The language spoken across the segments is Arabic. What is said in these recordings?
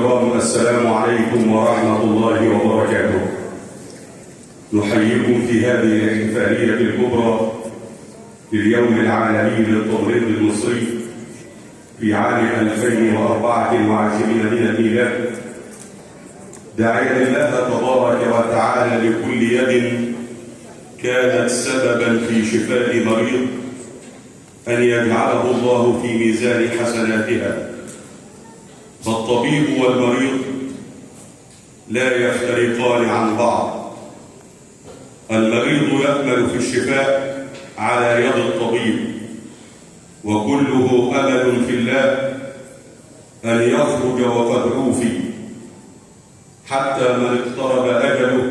الكرام، السلام عليكم ورحمة الله وبركاته. نحييكم في هذه الاحتفالية الكبرى لليوم العالمي للتمريض المصري في عام 2024 من الميلاد، داعيا الله تبارك وتعالى لكل يد كانت سببا في شفاء مريض أن يجعله الله في ميزان حسناتها. فالطبيب والمريض لا يفترقان عن بعض. المريض يأمل في الشفاء على يد الطبيب، وكله أمل في الله أن يخرج وقد عوفي، حتى من اقترب أجله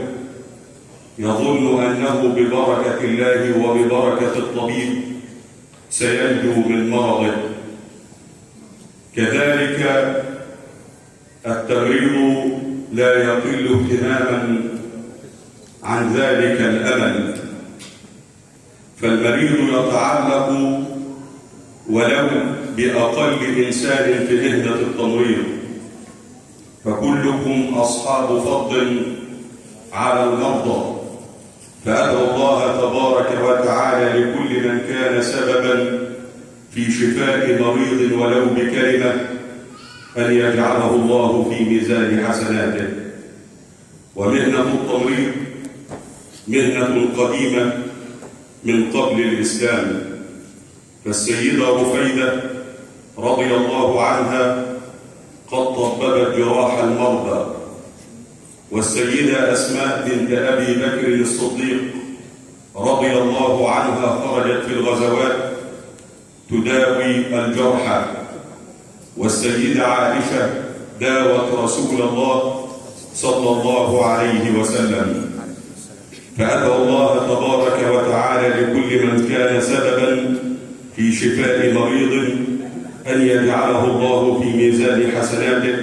يظن أنه ببركة الله وببركة الطبيب سينجو من مرضه. كذلك التمريض لا يقل اهتماما عن ذلك الأمل، فالمريض يتعلق ولو بأقل إنسان في مهنة التمريض، فكلكم أصحاب فضل على المرضى. فأدعو الله تبارك وتعالى لكل من كان سببا في شفاء مريض ولو بكلمة أن يجعله الله في ميزان حسناته. ومهنة التمريض مهنة قديمة من قبل الإسلام، فالسيدة رفيدة رضي الله عنها قد طببت جراح المرضى، والسيدة أسماء بنت أبي بكر الصديق رضي الله عنها خرجت في الغزوات تداوي الجرحى، والسيدة عائشة داوت رسول الله صلى الله عليه وسلم. فأدعو الله تبارك وتعالى لكل من كان سببا في شفاء مريض أن يجعله الله في ميزان حسناته،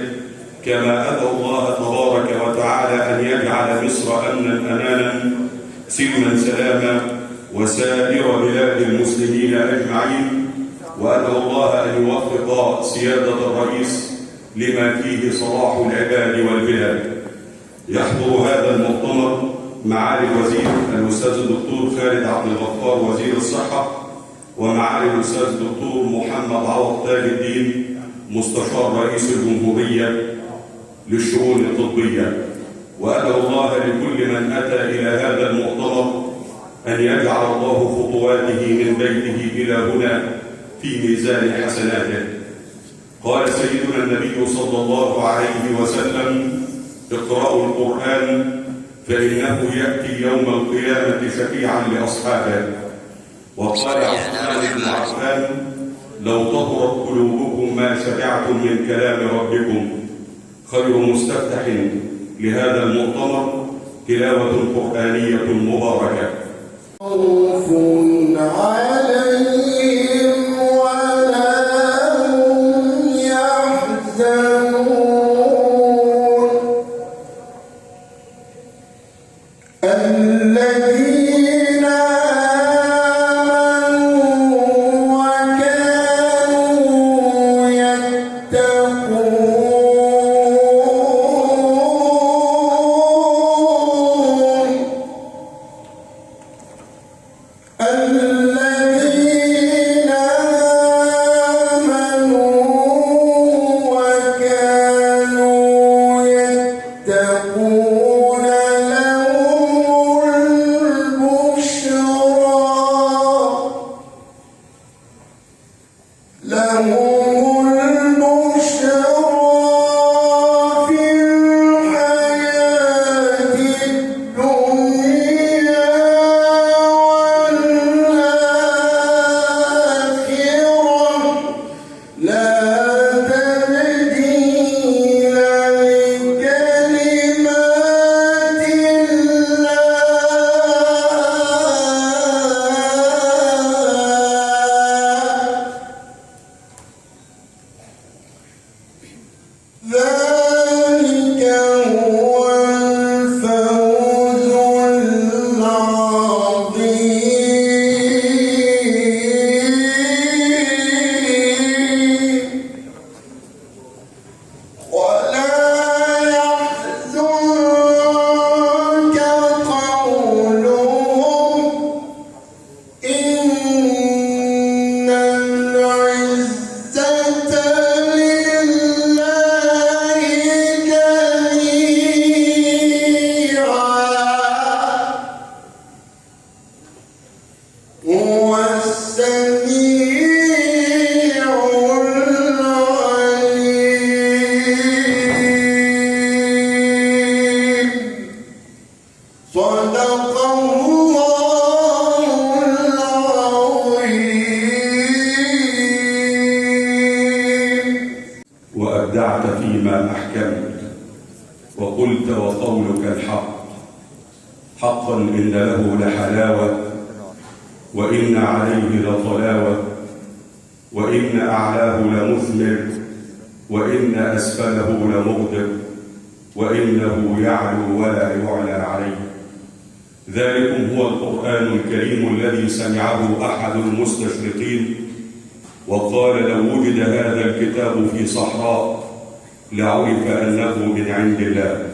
كما أدعو الله تبارك وتعالى أن يجعل مصر أمنا أمانا سلما سلاما وسائر بلاد المسلمين أجمعين. وأدعو الله أن يوفق سيادة الرئيس لما فيه صلاح العباد والبلاد. يحضر هذا المؤتمر معالي الوزير الأستاذ الدكتور خالد عبد الغفار وزير الصحة، ومعالي الأستاذ الدكتور محمد عوض تاج الدين مستشار رئيس الجمهورية للشؤون الطبية. وأدعو الله لكل من أتى إلى هذا المؤتمر أن يجعل الله خطواته من بيته إلى هنا في ميزان حسناته. قال سيدنا النبي صلى الله عليه وسلم: اقرأوا القرآن فإنه يأتي يوم القيامة شفيعا لأصحابه. وقال عثمان بن عفان: لو طهرت قلوبكم ما شبعتم من كلام ربكم. خير مستفتح لهذا المؤتمر تلاوة قرآنية مباركة. خوف عليهم ولا هم يحزنون الذين آمنوا وكانوا يتقون الذين آمنوا وكانوا يتقون لهم البشرى في الحياة الدنيا والآخرة لا تبديل لكلمات الله وأبدعت فيما أحكمت، وقلت وقولك الحق. حقا إن له لحلاوة، وإن عليه لطلاوة، وإن أعلاه لمثمر، وإن أسفله لمغدر، وإنه يعلو ولا يعلى عليه. ذلكم هو القرآن الكريم الذي سمعه أحد المستشرقين وقال لو وجد هذا الكتاب في صحراء لعرف أنه من عند الله.